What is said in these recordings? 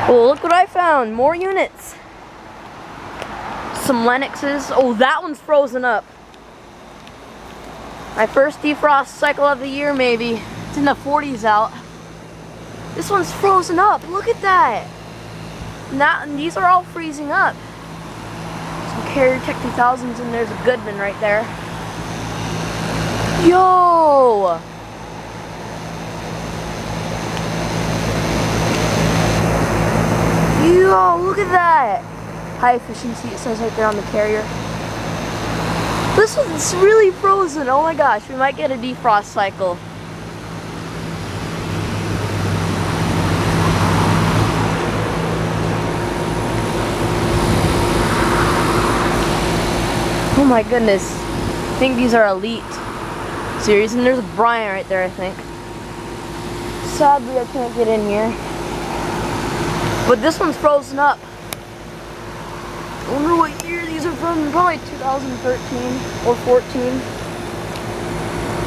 Well, look what I found. More units. Some Lennoxes. Oh, that one's frozen up. My first defrost cycle of the year, maybe. It's in the 40s out. This one's frozen up. Look at that. And these are all freezing up. Some Carrier Tech 2000s, and there's a Goodman right there. Yo! Yo, look at that! High efficiency, it says right there on the Carrier. This one's really frozen. Oh my gosh, we might get a defrost cycle. Oh my goodness. I think these are Elite series, and there's a Bryant right there, I think. Sadly, I can't get in here. But this one's frozen up. I wonder what year these are from. Probably 2013 or 14.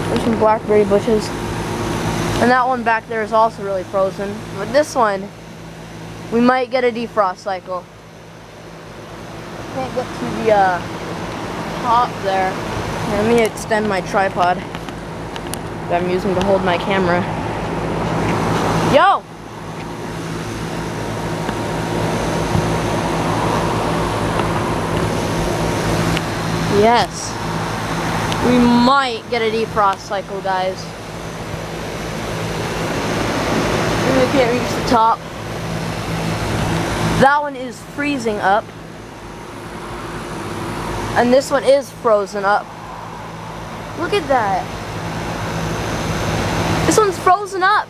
There's some blackberry bushes. And that one back there is also really frozen. But this one, we might get a defrost cycle. Can't get to the top there. Let me extend my tripod that I'm using to hold my camera. Yo! Yes. We might get a defrost cycle, guys. We can't reach the top. That one is freezing up. And this one is frozen up. Look at that. This one's frozen up.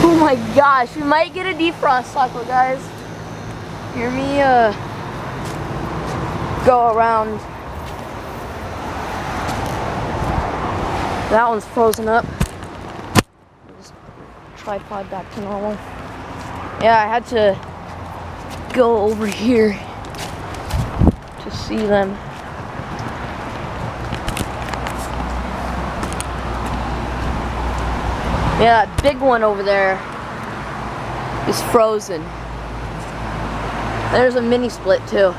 Oh my gosh, we might get a defrost cycle, guys. Hear me go around. That one's frozen up. Just tripod back to normal. Yeah, I had to go over here to see them. Yeah, that big one over there is frozen. There's a mini split too.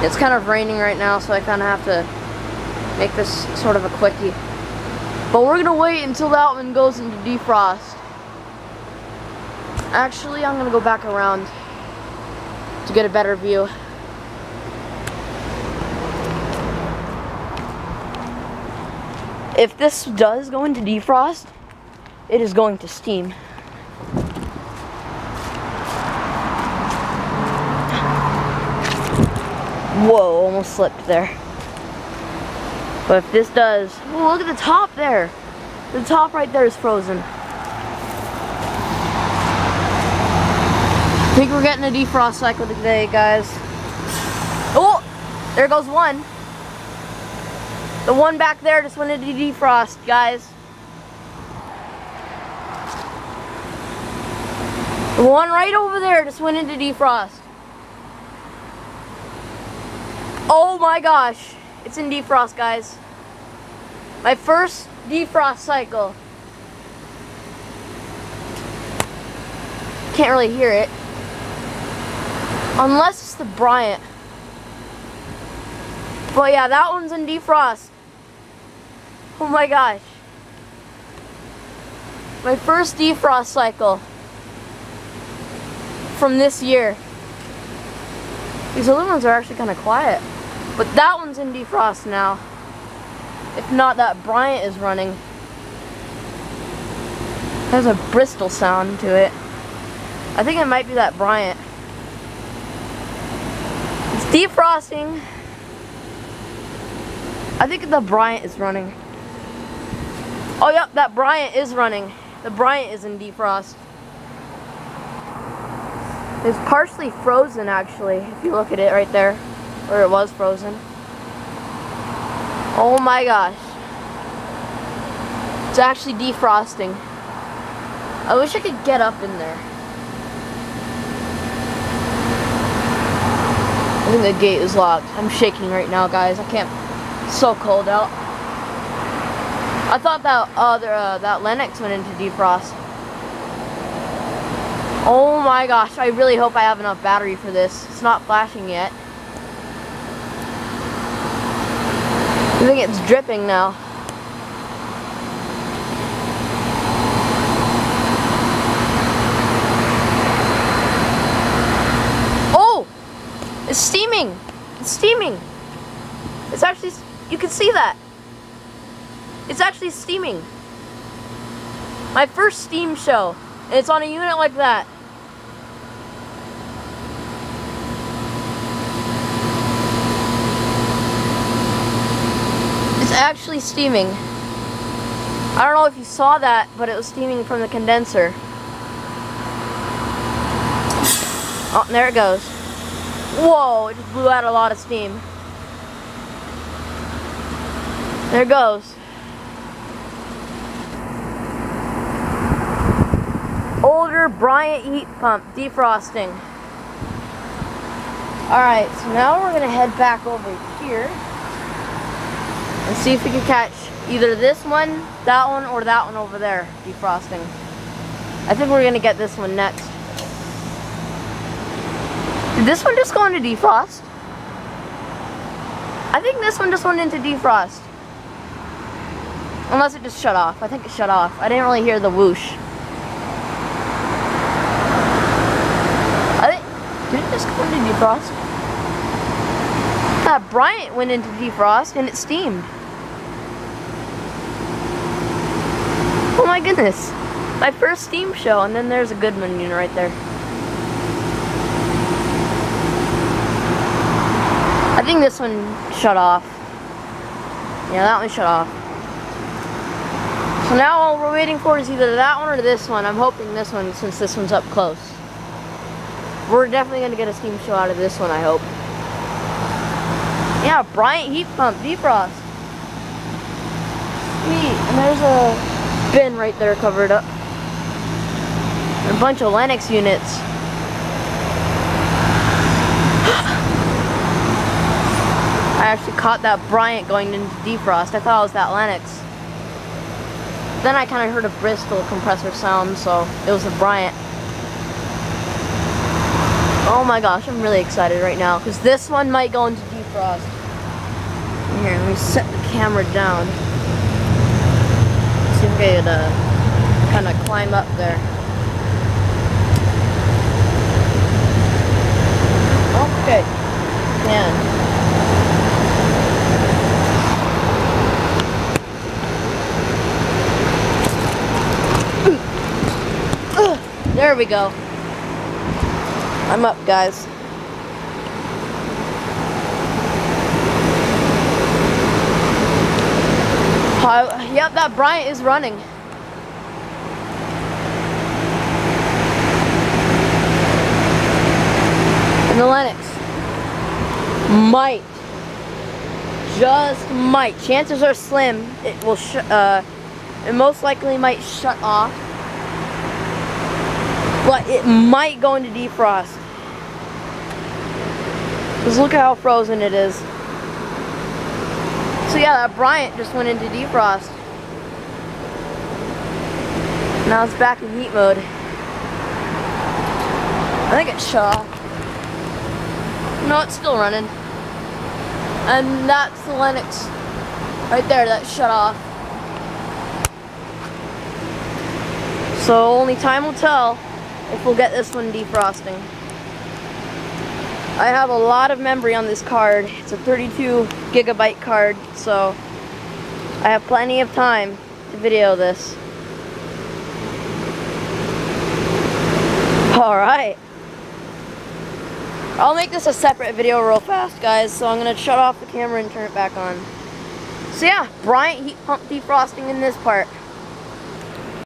It's kind of raining right now, so I kind of have to make this sort of a quickie. But we're gonna wait until that one goes into defrost. Actually, I'm gonna go back around to get a better view. If this does go into defrost, it is going to steam. Whoa, almost slipped there. But if this does, oh, look at the top there. The top right there is frozen. I think we're getting a defrost cycle today, guys. Oh, there goes one. The one back there just went into defrost, guys. The one right over there just went into defrost. Oh my gosh. It's in defrost, guys. My first defrost cycle. Can't really hear it. Unless it's the Bryant. But yeah, that one's in defrost. Oh my gosh. My first defrost cycle from this year. These other ones are actually kind of quiet. But that one's in defrost now. If not, that Bryant is running. There's a Bristol sound to it. I think it might be that Bryant. It's defrosting. I think the Bryant is running. Oh yep, that Bryant is running. The Bryant is in defrost. It's partially frozen actually, if you look at it right there. Or it was frozen. Oh my gosh. It's actually defrosting. I wish I could get up in there. I think the gate is locked. I'm shaking right now, guys. I can't So cold out. I thought that that Lennox went into defrost. Oh my gosh, I really hope I have enough battery for this. It's not flashing yet. I think it's dripping now. Oh! It's steaming! It's steaming! It's actually, you can see that. It's actually steaming. My first steam show. And it's on a unit like that. It's actually steaming. I don't know if you saw that, but it was steaming from the condenser. Oh, there it goes. Whoa, it just blew out a lot of steam. There it goes. Older Bryant heat pump defrosting. Alright, so now we're going to head back over here and see if we can catch either this one, or that one over there defrosting. I think we're going to get this one next. Did this one just go into defrost? I think this one just went into defrost. Unless it just shut off. I think it shut off. I didn't really hear the whoosh. Did it just go into defrost? That Bryant went into defrost and it steamed. Oh my goodness. My first steam show, and then there's a Goodman unit right there. I think this one shut off. Yeah, that one shut off. So now all we're waiting for is either that one or this one. I'm hoping this one, since this one's up close. We're definitely going to get a steam show out of this one, I hope. Yeah, Bryant heat pump, defrost. Sweet, and there's a bin right there covered up. And a bunch of Lennox units. I actually caught that Bryant going into defrost. I thought it was that Lennox. Then I kind of heard a Bristol compressor sound, so it was a Bryant. Oh my gosh, I'm really excited right now because this one might go into defrost. Here, let me set the camera down. See if I could kind of climb up there. Okay, can. There we go. I'm up, guys. Yep, that Bryant is running. And the Lennox might, just might. Chances are slim. It will. It most likely might shut off. But it might go into defrost. Just look at how frozen it is. So yeah, that Bryant just went into defrost. Now it's back in heat mode. I think it's shut off. No, it's still running. And that's the Lennox right there that shut off. So only time will tell if we'll get this one defrosting. I have a lot of memory on this card. It's a 32 gigabyte card, so I have plenty of time to video this. Alright. I'll make this a separate video real fast, guys, so I'm going to shut off the camera and turn it back on. So yeah, Bryant heat pump defrosting in this part.